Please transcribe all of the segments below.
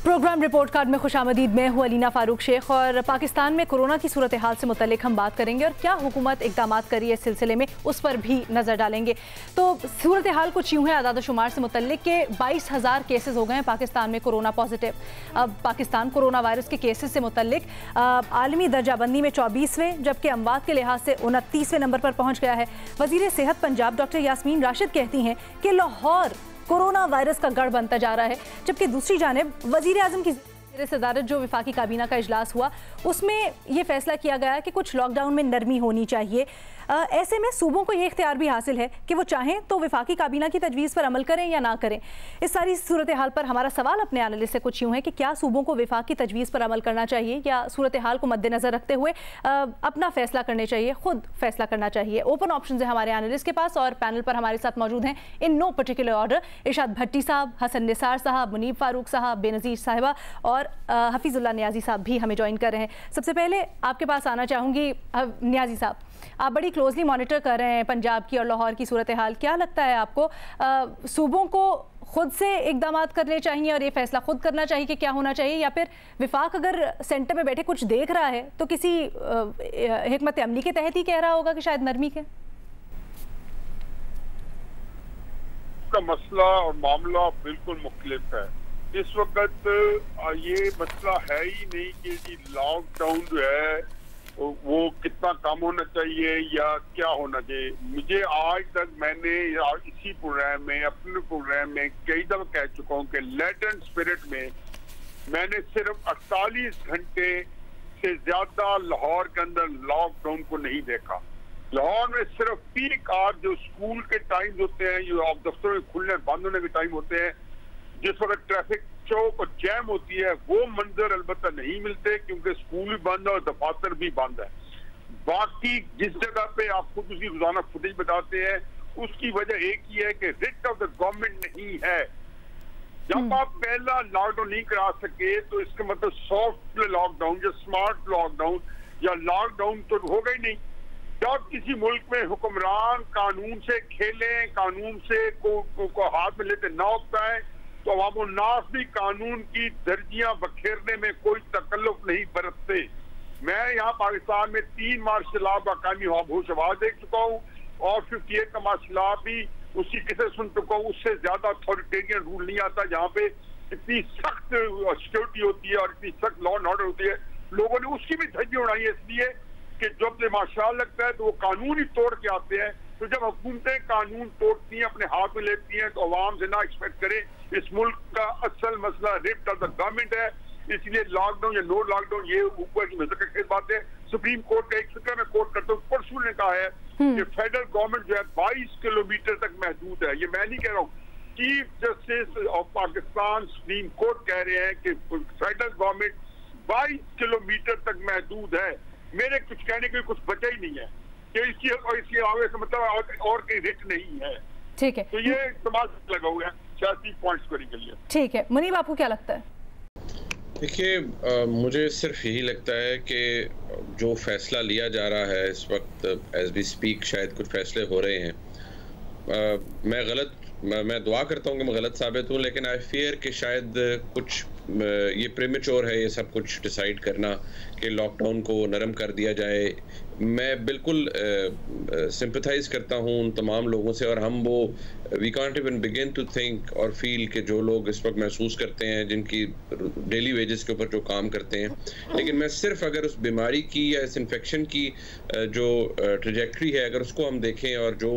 Programme report card में खुशामदीद। मैं हूँ अलीना फारूक शेख और पाकिस्तान में कोरोना की सूरत हाल से मुतल्लिक हम बात करेंगे और क्या हुकूमत इकदाम करी है इस सिलसिले में, उस पर भी नज़र डालेंगे। तो सूरत हाल कुछ यूँ है आदाद शुमार से मुतल्लिक के 22,000 केसेस हो गए हैं पाकिस्तान में कोरोना पॉजिटिव। अब पाकिस्तान कोरोना वायरस के केसेस से मुतल्लिक आलमी दर्जाबंदी में 24वें जबकि अमवात के लिहाज से 29वें नंबर पर पहुँच गया है। वज़ीर सेहत पंजाब डॉक्टर यास्मीन राशिद कहती हैं कि लाहौर कोरोना वायरस का गढ़ बनता जा रहा है, जबकि दूसरी जानिब वज़ीर आज़म की सदारत जो विफाकी काबीना का इजलास हुआ उसमें यह फैसला किया गया कि कुछ लॉकडाउन में नरमी होनी चाहिए। ऐसे में सूबों को ये इख्तियार भी हासिल है कि वो चाहें तो विफाकी काबीना की तजवीज़ पर अमल करें या ना करें। इस सारी सूरत हाल पर हमारा सवाल अपने एनालिस्ट से कुछ यूँ है कि क्या सूबों को विफाकी तजवीज़ पर अमल करना चाहिए या सूरत हाल को मद्देनज़र रखते हुए अपना फैसला करने चाहिए, खुद फैसला करना चाहिए। ओपन ऑप्शन है हमारे एनालिस्ट के पास और पैनल पर हमारे साथ मौजूद हैं इन नो पर्टिकुलर ऑर्डर इरशाद भट्टी साहब, हसन निसार साहब, मुनीब फारूक साहब, बेनज़ीर साहिबा और हफीजुल्लाह नियाजी साहब भी हमें ज्वाइन कर रहे हैं। सबसे पहले आपके पास आना चाहूँगी नियाजी साहब, आप बड़ी क्लोजली मॉनिटर कर रहे हैं पंजाब की और लाहौर की सूरत हाल, क्या लगता है आपको सूबों को खुद से इकदाम करने चाहिए और ये फैसला खुद करना चाहिए कि क्या होना चाहिए, या फिर विफाक अगर सेंटर में बैठे कुछ देख रहा है तो किसी हिकमत अमली के तहत ही कह रहा होगा कि शायद नरमी के? मसला और मामला बिल्कुल मुख्तलिफ है। इस वक्त ये मसला है ही नहीं कि लॉकडाउन जो है वो कितना कम होना चाहिए या क्या होना चाहिए। मुझे आज तक मैंने इसी प्रोग्राम में, अपने प्रोग्राम में कई दफा कह चुका हूँ कि लेटेंट स्पिरिट में मैंने सिर्फ 48 घंटे से ज्यादा लाहौर के अंदर लॉकडाउन को नहीं देखा। लाहौर में सिर्फ पीक आवर जो स्कूल के टाइम होते हैं, जो दफ्तरों में खुलने बंद होने के टाइम होते हैं, जिस वक्त ट्रैफिक चौक और जैम होती है, वो मंजर अलबत्ता नहीं मिलते क्योंकि स्कूल भी बंद है और दफातर भी बंद है। बाकी जिस जगह पे आप खुद उसकी रोजाना फुटेज बताते हैं उसकी वजह एक ही है कि रिट ऑफ द गवर्नमेंट नहीं है। जब आप पहला लॉकडाउन नहीं करा सके तो इसका मतलब सॉफ्ट लॉकडाउन या स्मार्ट लॉकडाउन या लॉकडाउन तो होगा ही नहीं। जब किसी मुल्क में हुक्मरान कानून से खेले, कानून से को हाथ में लेते ना होता है तो अवामुन्नास भी कानून की दर्जियां बखेरने में कोई तकल्लुफ नहीं बरतते। मैं यहाँ पाकिस्तान में 3 मार्शल लॉ बाकामी होश आवाज देख चुका हूँ और 58 का मार्शल लॉ भी उसी किसे सुन चुका हूँ। उससे ज्यादा अथॉरिटेरियन रूल नहीं आता जहाँ पे इतनी सख्त सिक्योरिटी होती है और इतनी सख्त लॉ एंड ऑर्डर होती है। लोगों ने उसकी भी धज्जी उड़ाई है इसलिए कि जब मार्शल लगता है तो वो कानून ही तोड़ के आते हैं। तो जब हुकूमतें कानून तोड़ती हैं, अपने हाथ में लेती हैं, तो अवाम से ना एक्सपेक्ट करें। इस मुल्क का असल मसला रिफ्ट ऑफ द गवर्नमेंट है, इसलिए लॉकडाउन या नो लॉकडाउन ये ऊपर की मुस्तकिल बात है। सुप्रीम कोर्ट का एक फिक्र में कोर्ट करता हूँ, परसों ने कहा है कि फेडरल गवर्नमेंट जो है 22 किलोमीटर तक महदूद है। ये मैं नहीं कह रहा हूँ, chief justice of Pakistan supreme court कह रहे हैं कि फेडरल गवर्नमेंट 22 किलोमीटर तक महदूद है। मेरे कुछ कहने के कुछ बचा ही नहीं है कि इसकी आगे से मतलब और कहीं रिट नहीं है। ठीक है, तो ये इस्तेमाल लगा हुआ है सियासी पॉइंट्स करने के लिए। ठीक है, मुनीब आपको क्या लगता है? देखिए, मुझे सिर्फ यही लगता है कि जो फैसला लिया जा रहा है इस वक्त एज वी स्पीक, शायद कुछ फैसले हो रहे हैं। मैं दुआ करता हूँ कि मैं गलत साबित हूँ, लेकिन आई फियर कि शायद कुछ ये प्रीमेच्योर है ये सब कुछ डिसाइड करना कि लॉकडाउन को नरम कर दिया जाए। मैं बिल्कुल सिंपथाइज करता हूँ उन तमाम लोगों से, और हम वो we can't even begin to think और फील कि जो लोग इस वक्त महसूस करते हैं, जिनकी डेली वेजेस के ऊपर जो काम करते हैं। लेकिन मैं सिर्फ अगर उस बीमारी की या इस इन्फेक्शन की जो ट्रेजेक्ट्री है अगर उसको हम देखें और जो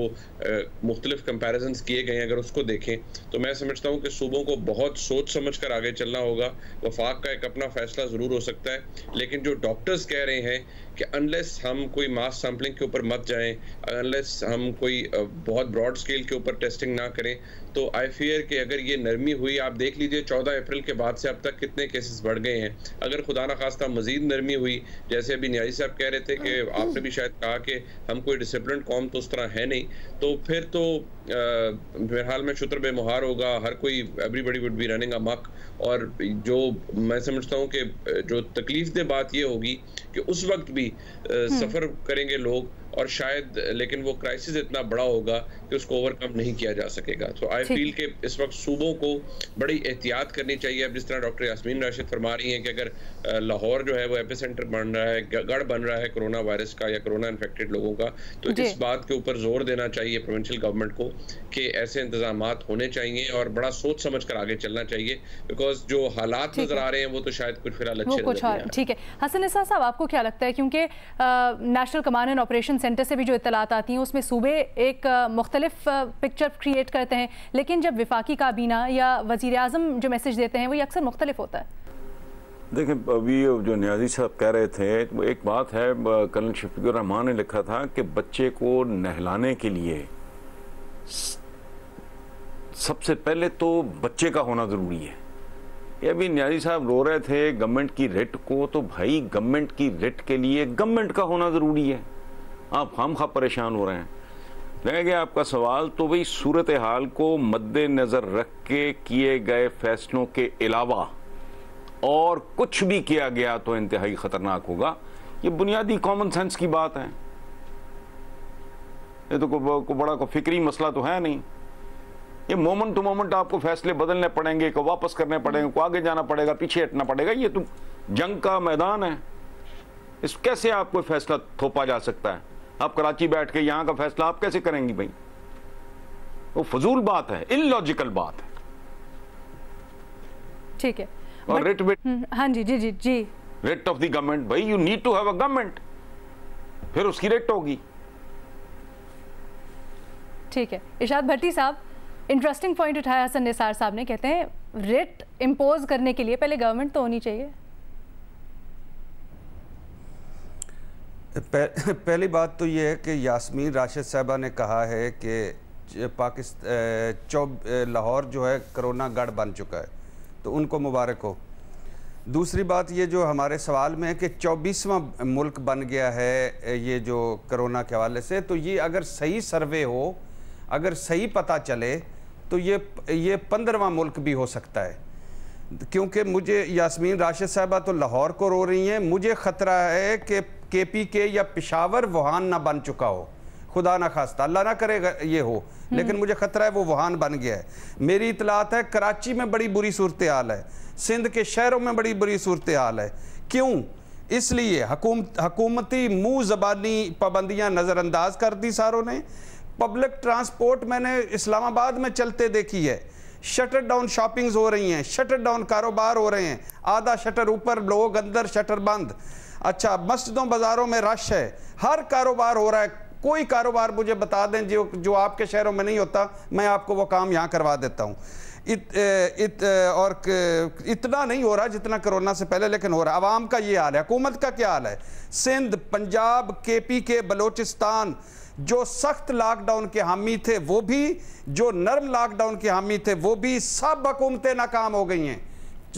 मुख्तलिफ कंपैरिजन्स किए गए हैं अगर उसको देखें, तो मैं समझता हूँ कि सूबों को बहुत सोच समझ कर आगे चलना होगा। वफाक का एक अपना फैसला ज़रूर हो सकता है, लेकिन जो डॉक्टर्स कह रहे हैं कि अनलेस हम कोई मास सैम्पलिंग के ऊपर मत जाएं, अनलेस हम कोई बहुत ब्रॉड स्केल के ऊपर टेस्टिंग ना करें, तो आई फियर कि अगर ये नरमी हुई, आप देख लीजिए 14 अप्रैल के बाद से अब तक कितने केसेस बढ़ गए हैं। अगर खुदा न खास्ता मजीद नरमी हुई, जैसे अभी न्याजी साहब कह रहे थे कि आपने भी शायद कहा कि हम कोई डिसिप्लिन कौम तो उस तरह है नहीं, तो फिर तो बहरहाल में शुक्र बेमुहार होगा, हर कोई एवरीबॉडी वुड बी रनिंग अमक। और जो मैं समझता हूँ कि जो तकलीफ दे बात ये होगी कि उस वक्त भी सफ़र करेंगे लोग और शायद लेकिन वो क्राइसिस इतना बड़ा होगा कि उसको ओवरकम नहीं किया जा सकेगा। तो आई फील कि इस वक्त सूबों को बड़ी एहतियात करनी चाहिए। अब जिस तरह डॉक्टर यास्मीन राशिद फरमा रही हैं कि अगर लाहौर जो है वो एपिसेंटर बन रहा है, गढ़ बन रहा है कोरोना वायरस का या कोरोना इन्फेक्टेड लोगों का, तो इस बात के ऊपर जोर देना चाहिए प्रोविंशियल गवर्नमेंट को कि ऐसे इंतजाम होने चाहिए और बड़ा सोच समझ कर आगे चलना चाहिए, बिकॉज जो हालात नजर आ रहे हैं वो तो शायद कुछ फिलहाल अच्छे नजर नहीं आ रहे। ठीक है, हसन निसार साहब, आपको क्या लगता है, क्योंकि national command and operation centre से भी जो इत्तलात आती हैं उसमें सूबे एक मुख्तलिफ पिक्चर क्रिएट करते हैं, लेकिन जब विफाकी काबीना या वज़ीर आज़म जो मैसेज देते हैं वो अक्सर मुख्तलिफ होता है। देखें, अभी जो नियाज़ी साहब कह रहे थे, एक बात है, कर्नल शफीकुर रहमान ने लिखा था कि बच्चे को नहलाने के लिए सबसे पहले तो बच्चे का होना ज़रूरी है। ये अभी नियाज़ी साहब रो रहे थे गवर्नमेंट की रेट को, तो भाई गवर्नमेंट की रेट के लिए गवर्नमेंट का होना ज़रूरी है। आप खामखा परेशान हो रहे हैं। रह गया आपका सवाल, तो भाई सूरत हाल को मद्देनज़र रख के किए गए फैसलों के अलावा और कुछ भी किया गया तो इंतहाई ख़तरनाक होगा। ये बुनियादी कॉमन सेंस की बात है। ये तो बड़ा को फिक्री मसला तो है नहीं। ये मोमेंट टू मोमेंट आपको फैसले बदलने पड़ेंगे, को वापस करने पड़ेंगे, को आगे जाना पड़ेगा, पीछे हटना पड़ेगा। ये तो जंग का मैदान है। इस कैसे आपको फैसला थोपा जा सकता है? आप कराची बैठ के यहाँ का फैसला आप कैसे करेंगी भाई? वो फजूल बात है, इलॉजिकल बात है। ठीक है, और रेट हाँ जी जी जी जी रेट ऑफ द गवर्नमेंट, भाई you need to have a government, फिर उसकी रेट होगी। ठीक है, इरशाद भट्टी साहब, इंटरेस्टिंग पॉइंट उठाया हसन निसार साहब ने। कहते हैं रेट इम्पोज करने के लिए पहले गवर्नमेंट तो होनी चाहिए। पहली बात तो ये है कि यास्मीन राशिद साहबा ने कहा है कि पाकिस्तान लाहौर जो है कोरोना गढ़ बन चुका है, तो उनको मुबारक हो। दूसरी बात ये जो हमारे सवाल में है कि 24वां मुल्क बन गया है ये जो कोरोना के हवाले से, तो ये अगर सही सर्वे हो, अगर सही पता चले, तो ये 15वां मुल्क भी हो सकता है। क्योंकि मुझे यास्मीन राशिद साहबा तो लाहौर को रो रही हैं, मुझे ख़तरा है कि KPK या पेशावर वुहान ना बन चुका हो। खुदा ना खास्ता, अल्लाह ना करेगा ये हो, लेकिन मुझे ख़तरा है वो वुहान बन गया है। मेरी इतलात है कराची में बड़ी बुरी सूरत हाल है, सिंध के शहरों में बड़ी बुरी सूरत हाल है। क्यों? इसलिए हुकूमती मुँह ज़बानी पाबंदियाँ नज़रअंदाज कर दी सारों ने। पब्लिक ट्रांसपोर्ट मैंने इस्लामाबाद में चलते देखी है, शटर डाउन शॉपिंग्स हो रही हैं, शटर डाउन कारोबार हो रहे हैं, आधा शटर ऊपर, लोग अंदर, शटर बंद। अच्छा, मस्जिदों बाज़ारों में रश है, हर कारोबार हो रहा है। कोई कारोबार मुझे बता दें जो आपके शहरों में नहीं होता, मैं आपको वो काम यहाँ करवा देता हूँ। और इतना नहीं हो रहा जितना कोरोना से पहले, लेकिन हो रहा। आवाम का ये हाल है, हुकूमत का क्या हाल है? सिंध, पंजाब, KPK, बलोचिस्तान जो सख्त लॉकडाउन के हामी थे वो भी, जो नरम लॉकडाउन के हामी थे वो भी, सब हुकूमतें नाकाम हो गई हैं।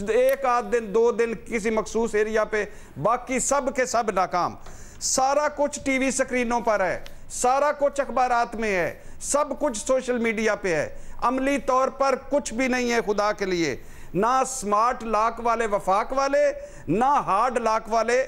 एक आध दिन, 2 दिन किसी मखसूस एरिया पे, बाकी सब के सब नाकाम। सारा कुछ टीवी स्क्रीनों पर है, सारा कुछ अखबारात में है, सब कुछ सोशल मीडिया पे है। अमली तौर पर कुछ भी नहीं है खुदा के लिए, ना स्मार्ट लॉक वाले वफाक वाले, ना हार्ड लॉक वाले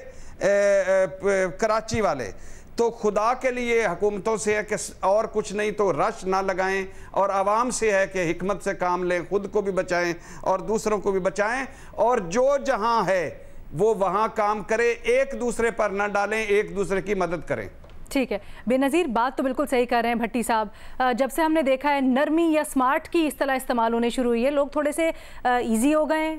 कराची वाले। तो खुदा के लिए हुकूमतों से है कि और कुछ नहीं तो रश ना लगाएं, और आवाम से है कि हिकमत से काम लें, खुद को भी बचाएं और दूसरों को भी बचाएं, और जो जहां है वो वहां काम करें, एक दूसरे पर ना डालें, एक दूसरे की मदद करें। ठीक है, बेनज़ीर बात तो बिल्कुल सही कर रहे हैं भट्टी साहब। जब से हमने देखा है नरमी या स्मार्ट की इस तरह इस्तेमाल होने शुरू हुई है, लोग थोड़े से इजी हो गए,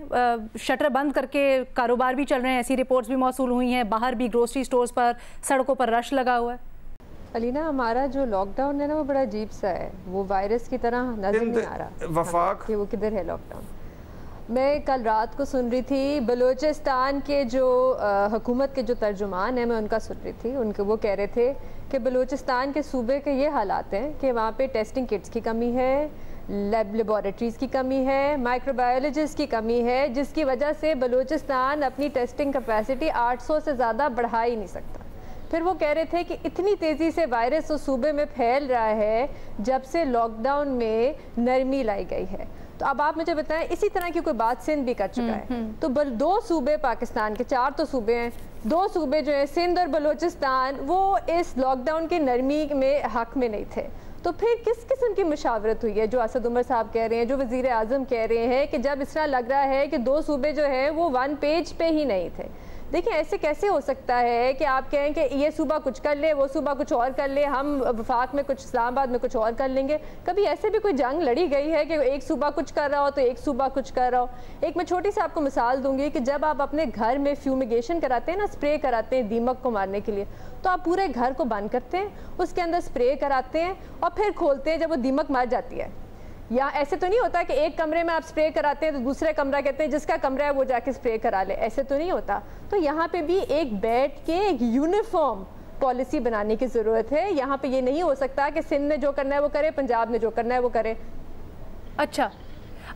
शटर बंद करके कारोबार भी चल रहे हैं। ऐसी रिपोर्ट्स भी मौसूल हुई हैं, बाहर भी ग्रोसरी स्टोर्स पर, सड़कों पर रश लगा हुआ है। अलीना, हमारा जो लॉकडाउन है ना वो बड़ा अजीब सा है, वो वायरस की तरह नजर नहीं आ रहा वफाक कि वो किधर है लॉकडाउन। मैं कल रात को सुन रही थी बलूचिस्तान के जो हुकूमत के जो तर्जुमान हैं, मैं उनका सुन रही थी। वो कह रहे थे कि बलूचिस्तान के सूबे के ये हालात हैं कि वहाँ पे टेस्टिंग किट्स की कमी है, लेबॉरेटरीज़ की कमी है, माइक्रोबायोलॉजिस्ट की कमी है, जिसकी वजह से बलूचिस्तान अपनी टेस्टिंग कैपेसिटी 800 से ज़्यादा बढ़ा ही नहीं सकता। फिर वो कह रहे थे कि इतनी तेज़ी से वायरस उस सूबे में फैल रहा है जब से लॉकडाउन में नरमी लाई गई है। तो अब आप मुझे बताएं, इसी तरह की कोई बात सिंध भी कर चुका है। तो 2 सूबे पाकिस्तान के, 4 तो सूबे हैं, 2 सूबे जो है सिंध और बलूचिस्तान, वो इस लॉकडाउन की नरमी में हक में नहीं थे। तो फिर किस किस्म की मुशावरत हुई है? जो असद उमर साहब कह रहे हैं, जो वज़ीर आज़म कह रहे हैं कि जब इस तरह लग रहा है कि 2 सूबे जो है वो 1 पेज पे ही नहीं थे। देखिए, ऐसे कैसे हो सकता है कि आप कहें कि ये सूबा कुछ कर ले, वो सूबा कुछ और कर ले, हम वफाक में कुछ, इस्लामाबाद में कुछ और कर लेंगे। कभी ऐसे भी कोई जंग लड़ी गई है कि एक सूबा कुछ कर रहा हो तो एक सूबा कुछ कर रहा हो? एक मैं छोटी सी आपको मिसाल दूंगी कि जब आप अपने घर में फ्यूमिगेशन कराते हैं ना, स्प्रे कराते हैं दीमक को मारने के लिए, तो आप पूरे घर को बंद करते हैं, उसके अंदर स्प्रे कराते हैं और फिर खोलते हैं जब वो दीमक मर जाती है। या ऐसे तो नहीं होता कि एक कमरे में आप स्प्रे कराते हैं तो दूसरे कमरा कहते हैं जिसका कमरा है वो जाके स्प्रे करा ले, ऐसे तो नहीं होता। तो यहाँ पे भी एक बैठ के एक यूनिफॉर्म पॉलिसी बनाने की ज़रूरत है। यहाँ पे ये नहीं हो सकता कि सिंध ने जो करना है वो करे, पंजाब ने जो करना है वो करे। अच्छा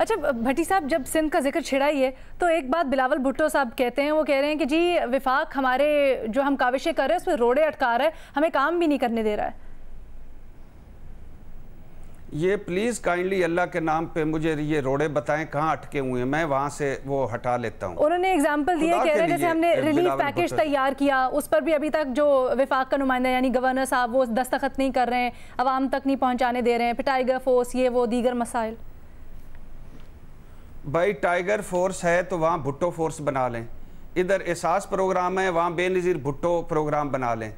भट्टी साहब, जब सिंध का जिक्र छिड़ा ही है तो एक बात बिलावल भुट्टो साहब कहते हैं, वो कह रहे हैं कि जी विफाक हमारे जो हम काविशें कर रहे हैं उसमें रोड़े अटका रहा है, हमें काम भी नहीं करने दे रहा है। ये प्लीज़ काइंडली अल्लाह के नाम पे मुझे ये रोड़े बताएं कहाँ अटके हुए हैं, मैं वहाँ से वो हटा लेता हूँ। उन्होंने एग्जांपल दिए, कह रहे हैं जैसे हमने रिलीफ पैकेज तैयार किया, उस पर भी अभी तक जो विफाक का नुमाइंदा यानी गवर्नर साहब वो दस्तखत नहीं कर रहे हैं, आवाम तक नहीं पहुँचाने दे रहे हैं, फिर टाइगर फोर्स ये वो दीगर मसाइल। भाई टाइगर फोर्स है तो वहाँ भुट्टो फोर्स बना लें, इधर एहसास प्रोग्राम है वहाँ बेनज़ीर भुट्टो प्रोग्राम बना लें।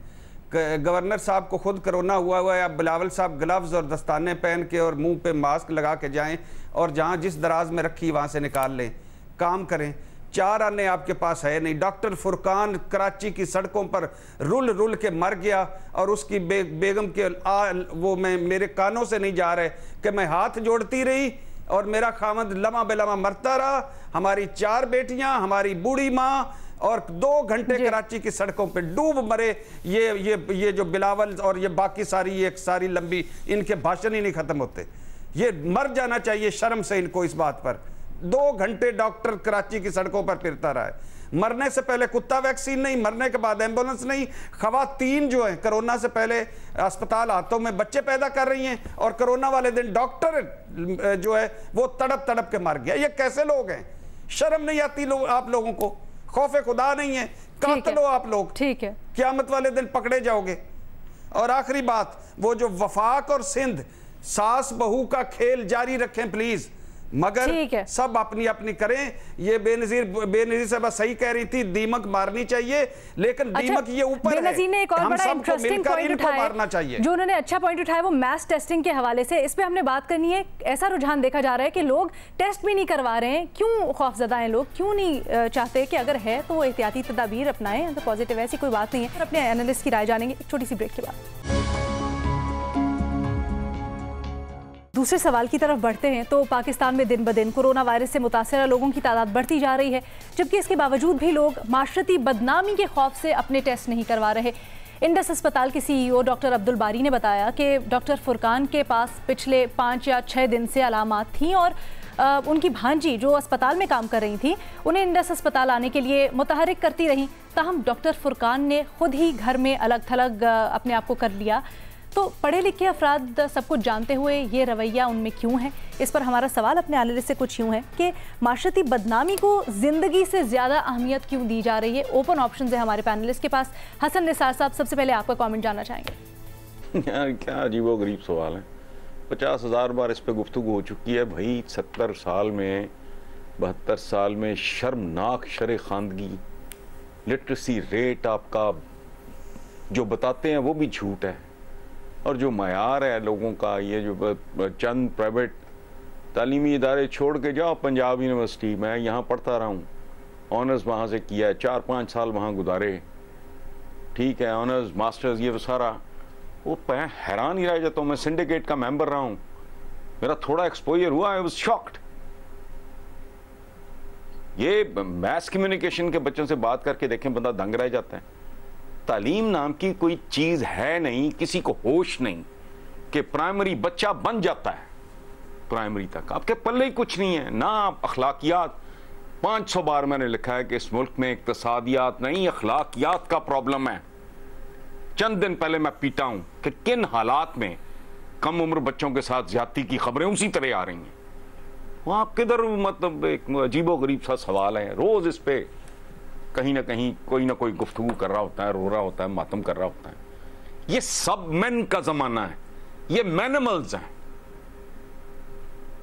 गवर्नर साहब को खुद कोरोना हुआ है, अब बिलावल साहब ग्लव्स और दस्ताने पहन के और मुंह पे मास्क लगा के जाएं और जहाँ जिस दराज में रखी वहाँ से निकाल लें, काम करें। 4 आने आपके पास है नहीं। डॉक्टर फुरकान कराची की सड़कों पर रुल के मर गया और उसकी बेगम के वो मैं मेरे कानों से नहीं जा रहे कि मैं हाथ जोड़ती रही और मेरा खामद लम्हा बेलम्हा मरता रहा। हमारी 4 बेटियां, हमारी बूढ़ी माँ और 2 घंटे कराची की सड़कों पे डूब मरे। ये जो बिलावल और ये बाकी सारी लंबी इनके भाषण ही नहीं खत्म होते। ये मर जाना चाहिए शर्म से इनको इस बात पर। 2 घंटे डॉक्टर कराची की सड़कों पर फिरता रहा है। मरने से पहले कुत्ता वैक्सीन नहीं, मरने के बाद एम्बुलेंस नहीं। खवातीन जो है कोरोना से पहले अस्पताल हाथों में बच्चे पैदा कर रही हैं और कोरोना वाले दिन डॉक्टर जो है वो तड़प के मर गया। ये कैसे लोग हैं? शर्म नहीं आती आप लोगों को? खौफे खुदा नहीं है? कातिल हो आप लोग। ठीक है, क़यामत वाले दिन पकड़े जाओगे। और आखिरी बात, वो जो वफाक और सिंध सास बहू का खेल जारी रखें प्लीज, मगर सब अपनी अपनी करें। ये बेनजीर साहब सही कह रही थी, दीमक मारनी चाहिए, लेकिन दीमक ये ऊपर है, बेनजीर ने एक और बड़ा इंटरेस्टिंग पॉइंट उठाया, मारना चाहिए। जो उन्होंने अच्छा पॉइंट उठाया वो मैस टेस्टिंग के हवाले से, इस पे हमने बात करनी है। ऐसा रुझान देखा जा रहा है कि लोग टेस्ट भी नहीं करवा रहे हैं। क्यों खौफजदा हैं लोग? क्यों नहीं चाहते कि अगर है तो वो एहतियाती तदाबीर अपनाएं? अगर पॉजिटिव ऐसी कोई बात नहीं है। अपने एनालिस्ट की राय जानेंगे एक छोटी सी ब्रेक के बाद। दूसरे सवाल की तरफ बढ़ते हैं तो पाकिस्तान में दिन ब दिन कोरोना वायरस से मुतासरा लोगों की तादाद बढ़ती जा रही है, जबकि इसके बावजूद भी लोग माशरती बदनामी के खौफ से अपने टेस्ट नहीं करवा रहे। इंडस अस्पताल के CEO डॉक्टर अब्दुल बारी ने बताया कि डॉक्टर फुरकान के पास पिछले 5 या 6 दिन से अलामात थीं और उनकी भांजी जो अस्पताल में काम कर रही थी उन्हें इंडस अस्पताल आने के लिए मुतहरिक करती रहीं। ताहम डॉक्टर फुरकान ने खुद ही घर में अलग थलग अपने आप को कर लिया। तो पढ़े लिखे अफराद सब कुछ जानते हुए ये रवैया उनमें क्यों है? इस पर हमारा सवाल अपने एनालिस्ट से कुछ यूँ है कि माशरती बदनामी को ज़िंदगी से ज़्यादा अहमियत क्यों दी जा रही है? ओपन ऑप्शन है हमारे पैनलिस्ट के पास। हसन निसार साहब, सबसे पहले आपका कमेंट जानना चाहेंगे। यार क्या अजीबो गरीब सवाल है। 50,000 बार इस पर गुफ्तगू हो चुकी है भाई। 70 साल में 72 साल में शर्मनाक शर खानगी, लिटरेसी रेट आपका जो बताते हैं वो भी झूठ है, और जो मयार है लोगों का, ये जो चंद प्राइवेट तालीमी इदारे छोड़ के जाओ, पंजाब यूनिवर्सिटी में यहाँ पढ़ता रहा हूँ, ऑनर्स वहाँ से किया है, 4-5 साल वहाँ गुजारे, ठीक है, ऑनर्स मास्टर्स ये सारा, वो मैं हैरान ही रह जाता हूँ। मैं सिंडिकेट का मेंबर रहा हूँ, मेरा थोड़ा एक्सपोजर हुआ, आई वाज शॉक्ड। ये मैस कम्युनिकेशन के बच्चों से बात करके देखें, बंदा दंग रह जाता है। तालीम नाम की कोई चीज है नहीं, किसी को होश नहीं कि प्राइमरी बच्चा बन जाता है, प्राइमरी तक आपके पल्ले ही कुछ नहीं है, ना अखलाकियात। 500 बार मैंने लिखा है कि इस मुल्क में इक्तसादियात नहीं, अखलाकियात का प्रॉब्लम है। चंद दिन पहले मैं पीटा हूं कि किन हालात में कम उम्र बच्चों के साथ ज्यादती की खबरें उसी तरह आ रही हैं। वहाँ किधर, मतलब एक अजीबोगरीब सा सवाल है, रोज इस पे कहीं ना कहीं कोई ना कोई गुफ्तगू कर रहा होता है, रो रहा होता है, मातम कर रहा होता है। ये सब मैन का जमाना है, ये मैनिमल्स हैं।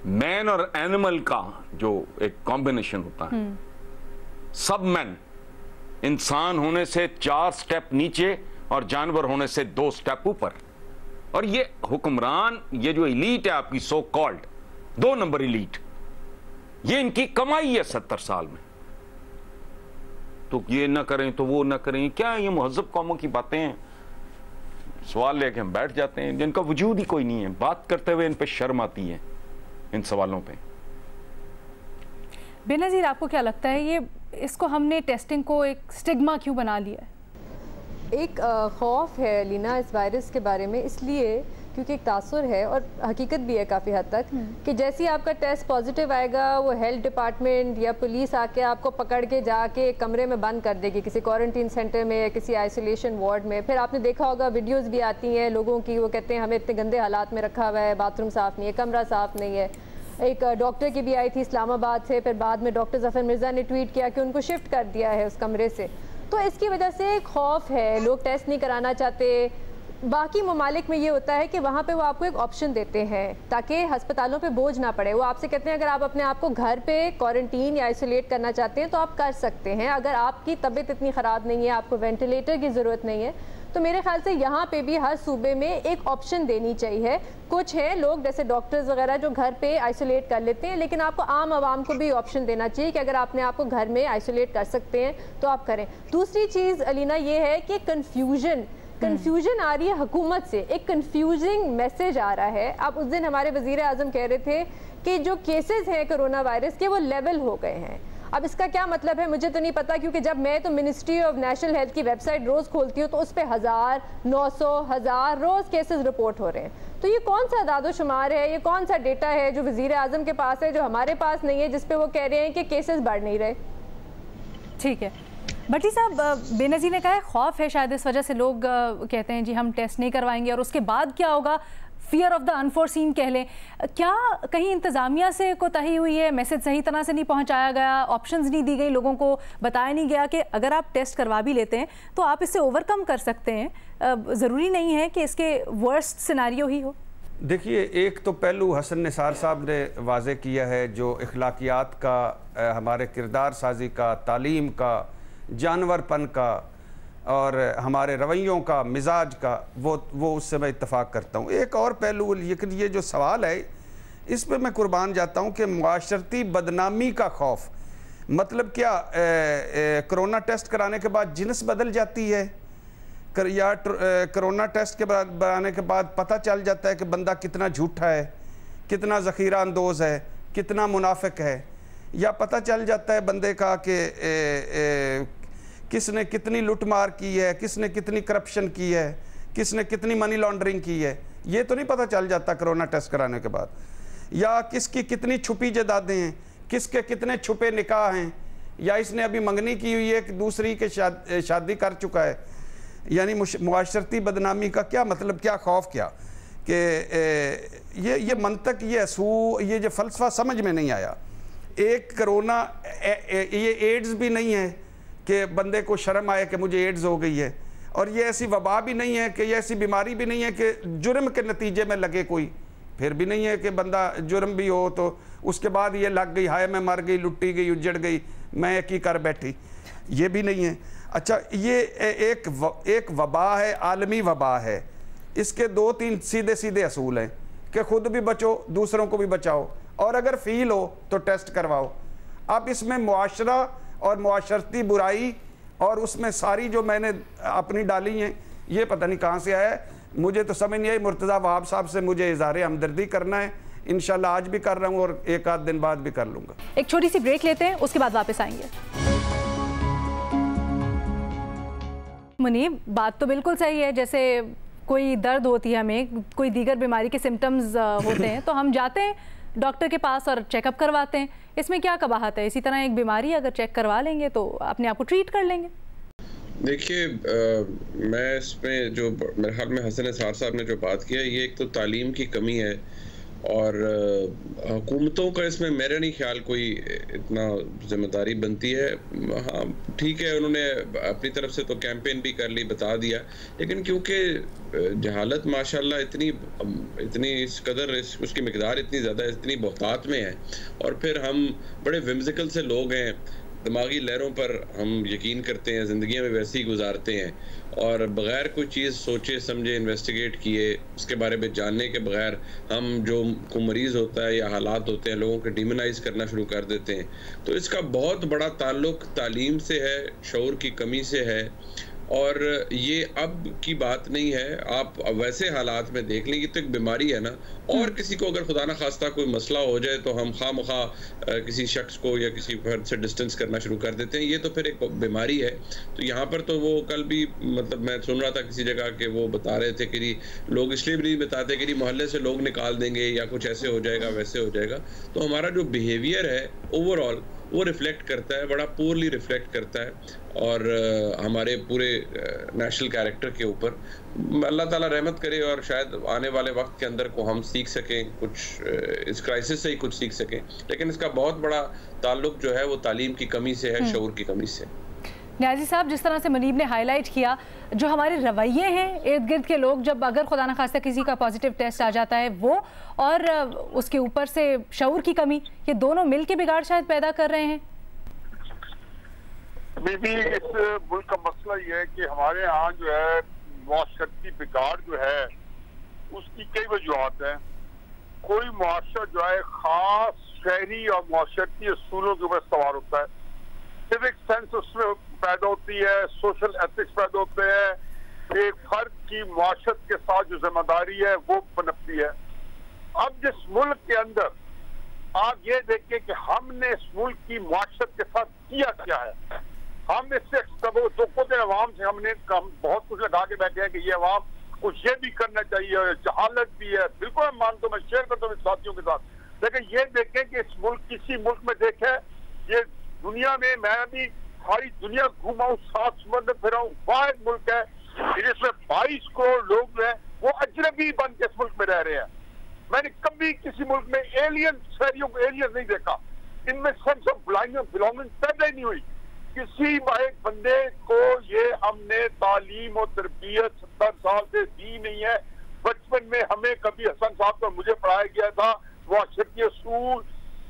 मैन और एनिमल का जो एक कॉम्बिनेशन होता है, सब मैन, इंसान होने से 4 स्टेप नीचे और जानवर होने से 2 स्टेप ऊपर। और ये हुक्मरान, ये जो इलीट है आपकी, सो कॉल्ड 2 नंबर इलीट, ये इनकी कमाई है 70 साल में। तो ये ना करें तो वो ना करें, क्या ये मुहज्जब कौमों की बातें हैं? सवाल लेके हम बैठ जाते हैं जिनका वजूद ही कोई नहीं है। बात करते हुए इन पे शर्म आती है, इन सवालों पे। बेनज़ीर, आपको क्या लगता है, ये इसको हमने टेस्टिंग को एक स्टिग्मा क्यों बना लिया है? एक खौफ है लीना इस वायरस के बारे में, इसलिए क्योंकि एक तासुर है और हकीकत भी है काफ़ी हद तक कि जैसे ही आपका टेस्ट पॉजिटिव आएगा, वो हेल्थ डिपार्टमेंट या पुलिस आके आपको पकड़ के जाके एक कमरे में बंद कर देगी, किसी क्वारंटीन सेंटर में या किसी आइसोलेशन वार्ड में। फिर आपने देखा होगा वीडियोस भी आती हैं लोगों की, वो कहते हैं हमें इतने गंदे हालात में रखा हुआ है, बाथरूम साफ़ नहीं है, कमरा साफ़ नहीं है। एक डॉक्टर की भी आई थी इस्लामाबाद से, फिर बाद में डॉक्टर ज़फ़र मिर्ज़ा ने ट्वीट किया कि उनको शिफ्ट कर दिया है उस कमरे से। तो इसकी वजह से खौफ है, लोग टेस्ट नहीं कराना चाहते। बाकी ममालिक में ये होता है कि वहाँ पे वो आपको एक ऑप्शन देते हैं ताकि हस्पतालों पे बोझ ना पड़े। वो आपसे कहते हैं अगर आप अपने आप को घर पे क्वारंटीन या आइसोलेट करना चाहते हैं तो आप कर सकते हैं, अगर आपकी तबीयत इतनी ख़राब नहीं है, आपको वेंटिलेटर की ज़रूरत नहीं है। तो मेरे ख्याल से यहाँ पे भी हर सूबे में एक ऑप्शन देनी चाहिए। कुछ हैं लोग जैसे डॉक्टर्स वगैरह जो घर पे आइसोलेट कर लेते हैं, लेकिन आपको आम आवाम को भी ऑप्शन देना चाहिए कि अगर आपने आपको घर में आइसोलेट कर सकते हैं तो आप करें। दूसरी चीज़ अलीना ये है कि कन्फ्यूजन आ रही है हुकूमत से, एक कन्फ्यूजिंग मैसेज आ रहा है। अब उस दिन हमारे वज़ीर आज़म कह रहे थे कि जो केसेस हैं कोरोना वायरस के वो लेवल हो गए हैं। अब इसका क्या मतलब है मुझे तो नहीं पता, क्योंकि जब मैं तो मिनिस्ट्री ऑफ नेशनल हेल्थ की वेबसाइट रोज़ खोलती हूँ तो उस पर 1000, 900, 1000 रोज़ केसेस रिपोर्ट हो रहे हैं। तो ये कौन सा दादोशुमार है, ये कौन सा डेटा है जो वज़ीर आज़म के पास है, जो हमारे पास नहीं है, जिसपे वो कह रहे हैं कि केसेस बढ़ नहीं रहे? ठीक है भट्टी साहब, बेनज़ीर ने कहा है खौफ है, शायद इस वजह से लोग कहते हैं जी हम टेस्ट नहीं करवाएंगे और उसके बाद क्या होगा, फियर ऑफ द अनफोर्सीन कह लें। क्या कहीं इंतज़ामिया से कोताही हुई है, मैसेज सही तरह से नहीं पहुंचाया गया, ऑप्शंस नहीं दी गई, लोगों को बताया नहीं गया कि अगर आप टेस्ट करवा भी लेते हैं तो आप इससे ओवरकम कर सकते हैं, ज़रूरी नहीं है कि इसके वर्स्ट सिनारियो ही हो? देखिए, एक तो पहलू हसन निसार साहब ने वाज़े किया है जो अखलाकियात का, हमारे किरदार साजी का, तालीम का, जानवरपन का और हमारे रवैयों का, मिजाज का, वो उससे मैं इत्तफ़ाक़ करता हूँ। एक और पहलू ये जो सवाल है इस पे मैं कुर्बान जाता हूँ कि मुआशरती बदनामी का खौफ, मतलब क्या कोरोना टेस्ट कराने के बाद जिन्स बदल जाती है या कोरोना टेस्ट के बाद बनाने के बाद पता चल जाता है कि बंदा कितना झूठा है, कितना ज़ख़ीरा अंदोज़ है, कितना मुनाफिक है, या पता चल जाता है बंदे का कि किसने कितनी लुटमार की है, किसने कितनी करप्शन की है, किसने कितनी मनी लॉन्ड्रिंग की है। ये तो नहीं पता चल जाता कोरोना टेस्ट कराने के बाद। या किसकी कितनी छुपी जायदादें हैं, किसके कितने छुपे निकाह हैं, या इसने अभी मंगनी की हुई है कि दूसरी के शादी कर चुका है। यानी मुआशरती बदनामी का क्या मतलब, क्या खौफ, क्या कि ये मंतक, ये असूल, ये जो फ़लसफ़ा समझ में नहीं आया। एक कोरोना, ये एड्स भी नहीं है कि बंदे को शर्म आए कि मुझे एड्स हो गई है, और ये ऐसी वबा भी नहीं है कि ये ऐसी बीमारी भी नहीं है कि जुर्म के नतीजे में लगे कोई, फिर भी नहीं है कि बंदा जुर्म भी हो तो उसके बाद ये लग गई, हाय मैं मर गई, लुट्टी गई, उजड़ गई, मैं की कर बैठी, ये भी नहीं है। अच्छा, ये एक वबा है, आलमी वबा है। इसके 2-3 सीधे सीधे असूल हैं कि खुद भी बचो, दूसरों को भी बचाओ, और अगर फील हो तो टेस्ट करवाओ। अब इसमें मुआशरा और मुआशरती बुराई और उसमें सारी जो मैंने अपनी डाली हैं, ये पता नहीं कहाँ से आया है, मुझे तो समझ नहीं आई। मुर्तज़ा वहाब साहब से मुझे इज़हार हमदर्दी करना है, इंशाल्लाह आज भी कर रहा हूँ और एक आध दिन बाद भी कर लूँगा। एक छोटी सी ब्रेक लेते हैं, उसके बाद वापस आएंगे। मुनीब, बात तो बिल्कुल सही है, जैसे कोई दर्द होती है हमें, कोई दीगर बीमारी के सिम्टम्स होते हैं तो हम जाते हैं डॉक्टर के पास और चेकअप करवाते हैं। इसमें क्या कबाहत है? इसी तरह एक बीमारी अगर चेक करवा लेंगे तो अपने आप को ट्रीट कर लेंगे। देखिए, मैं इसमें जो मेरे ख्याल में हसन निसार साहब ने जो बात की है, ये एक तो तालीम की कमी है और हुकूमतों का इसमें मेरा नहीं ख्याल कोई इतना जिम्मेदारी बनती है। हाँ ठीक है, उन्होंने अपनी तरफ से तो कैंपेन भी कर ली, बता दिया, लेकिन क्योंकि जहालत माशाल्लाह इतनी इस कदर उसकी मिकदार इतनी ज़्यादा इतनी बहुतात में है, और फिर हम बड़े विम्सिकल से लोग हैं, दिमागी लहरों पर हम यकीन करते हैं, ज़िंदगी में वैसे ही गुजारते हैं, और बग़ैर कोई चीज़ सोचे समझे इन्वेस्टिगेट किए उसके बारे में जानने के बग़ैर हम जो को मरीज़ होता है या हालात होते हैं लोगों को डिमोनाइज़ करना शुरू कर देते हैं। तो इसका बहुत बड़ा ताल्लुक तालीम से है, शऊर की कमी से है, और ये अब की बात नहीं है। आप वैसे हालात में देख लें, ये तो एक बीमारी है ना, और किसी को अगर खुदा ना खास्ता कोई मसला हो जाए तो हम खामखा किसी शख्स को या किसी फर्द से डिस्टेंस करना शुरू कर देते हैं, ये तो फिर एक बीमारी है। तो यहाँ पर तो वो कल भी मतलब मैं सुन रहा था किसी जगह के वो बता रहे थे कि लोग इसलिए भी नहीं बताते कि मोहल्ले से लोग निकाल देंगे या कुछ ऐसे हो जाएगा वैसे हो जाएगा। तो हमारा जो बिहेवियर है ओवरऑल वो रिफ्लेक्ट करता है, बड़ा पुअरली रिफ्लेक्ट करता है, और हमारे पूरे नेशनल कैरेक्टर के ऊपर। अल्लाह ताला रहमत करे और शायद आने वाले वक्त के अंदर को हम सीख सकें कुछ, इस क्राइसिस से ही कुछ सीख सकें, लेकिन इसका बहुत बड़ा ताल्लुक जो है वो तालीम की कमी से है, शऊर की कमी से। न्याजी साहब, जिस तरह से मुनीब ने हाईलाइट किया, जो हमारे रवैये हैं इर्द गिर्द के लोग, जब अगर खुदा न खास्ता किसी का पॉजिटिव टेस्ट आ जाता है वो, और उसके ऊपर से शऊर की कमी, ये दोनों मिल के बिगाड़ शायद पैदा कर रहे हैं। बीबी, इस मुल्क का मसला ये है कि हमारे यहाँ जो है मुआशरती बिगाड़ जो है उसकी कई वजूहत हैं। कोई मुआशरा जो है खास शहरी और मुआशरती असूलों के ऊपर सवार होता है, सिविक सेंस उसमें पैदा होती है, सोशल एथिक्स पैदा होते हैं, एक फर्द की मुआशरत के साथ जो जिम्मेदारी है वो पनपती है। अब जिस मुल्क के अंदर आप ये देखें कि हमने इस मुल्क की मुआशरत के साथ किया क्या है, हम इससे खुद अवाम से हमने बहुत कुछ लगा के बैठे हैं कि ये अवाम कुछ ये भी करना चाहिए, जहालत भी है, बिल्कुल मैं मानता हूँ, मैं शेयर करता हूँ साथियों के साथ, लेकिन ये देखें कि इस मुल्क किसी मुल्क में देखें, ये दुनिया में मैं भी सारी दुनिया घूमा हूँ, 7 समंदर फिरा हूँ, वाहिद मुल्क है जिसमें 22 करोड़ लोग जो है वो अजनबी बन के इस मुल्क में रह रहे हैं। मैंने कभी किसी मुल्क में एलियन शहरियों को एलियन नहीं देखा, इनमें सेंस ऑफ बिलोंगिंग पैदा ही नहीं हुई। किसी एक बंदे को ये हमने तालीम और तरबियत 70 साल से दी नहीं है। बचपन में हमें कभी हसन साहब को मुझे पढ़ाया गया था, मुआशरती असूल,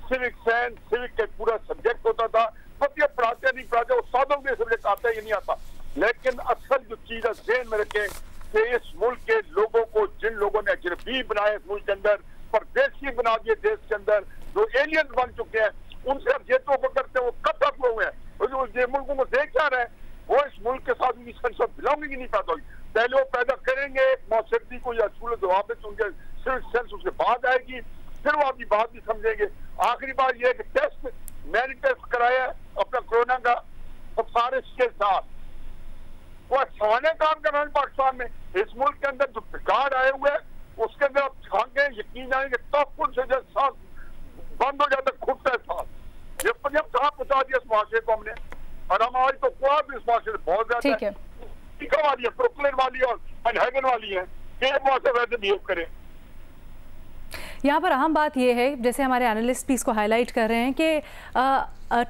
सिविक सेंस, सिविक का पूरा सब्जेक्ट होता था, पति पढ़ाते नहीं पढ़ाते, उस्तादों के सब्जेक्ट आता है ये नहीं आता। लेकिन असल जो चीज है ज़हन में रखें कि इस मुल्क के लोगों को, जिन लोगों ने अजनबी बनाए इस मुल्क के अंदर, परदेशी बना दिए देश के अंदर, जो एलियन बन चुके हैं, उनसे अब ये तो करते हैं वो कब तक हुए हैं, ये मुल्कों को देख क्या रहे हैं, वो इस मुल्क के साथ उनकी सेंस ऑफ बिलोंगिंग ही नहीं पैदा हुई। पहले वो पैदा करेंगे माशरती को या असूल जवाब उनके सिविक सेंस, उसके बाद आएगी, फिर वो आपकी बात भी समझेंगे। आखिरी बात यह है कि टेस्ट मैंने टेस्ट कराया अपना कोरोना का सिफारिश के साथ, वो अच्छा काम कर रहे हैं पाकिस्तान में। इस मुल्क के अंदर जो बिगाड़ आए हुए हैं उसके अंदर आप छांगे यकीन जाएंगे तब से जब सांस बंद हो जाता खुदता है सांस। ये जब कहाँ पहुंचा दिया इस माशरे को हमने, और हमारी तो कुआ भी इस माशरे में बहुत ज्यादा है, टीका वाली है, ब्रुकलिन वाली और मैनहट्टन वाली है, ये माशरे वैसे बिहेव करें। यहाँ पर अहम बात यह है, जैसे हमारे एनालिस्ट भी इसको हाईलाइट कर रहे हैं कि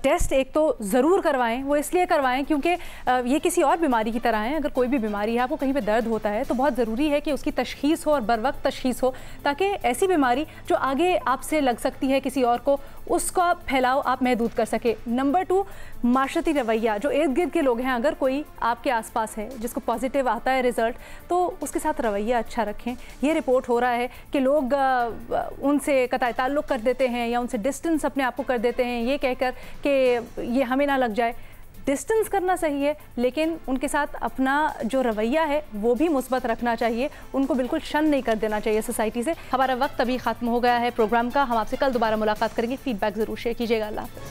टेस्ट एक तो ज़रूर करवाएं। वो इसलिए करवाएं क्योंकि ये किसी और बीमारी की तरह है। अगर कोई भी बीमारी है, आपको कहीं पे दर्द होता है, तो बहुत ज़रूरी है कि उसकी तशख़ीस हो और बर वक्त तशख़ीस हो, ताकि ऐसी बीमारी जो आगे आपसे लग सकती है किसी और को, उसका फैलाव आप महदूद कर सके। नंबर 2, माशरती रवैया, जो इर्द गिर्द के लोग हैं, अगर कोई आपके आसपास है जिसको पॉजिटिव आता है रिज़ल्ट, तो उसके साथ रवैया अच्छा रखें। ये रिपोर्ट हो रहा है कि लोग उनसे कतई ताल्लुक़ कर देते हैं या उनसे डिस्टेंस अपने आप को कर देते हैं, ये कहकर कि ये हमें ना लग जाए। डिस्टेंस करना सही है, लेकिन उनके साथ अपना जो रवैया है वो भी मुस्बत रखना चाहिए, उनको बिल्कुल शन नहीं कर देना चाहिए सोसाइटी से। हमारा वक्त अभी ख़त्म हो गया है प्रोग्राम का, हम आपसे कल दोबारा मुलाकात करेंगे। फीडबैक ज़रूर शेयर कीजिएगा। अल्लाह हाफ़िज़।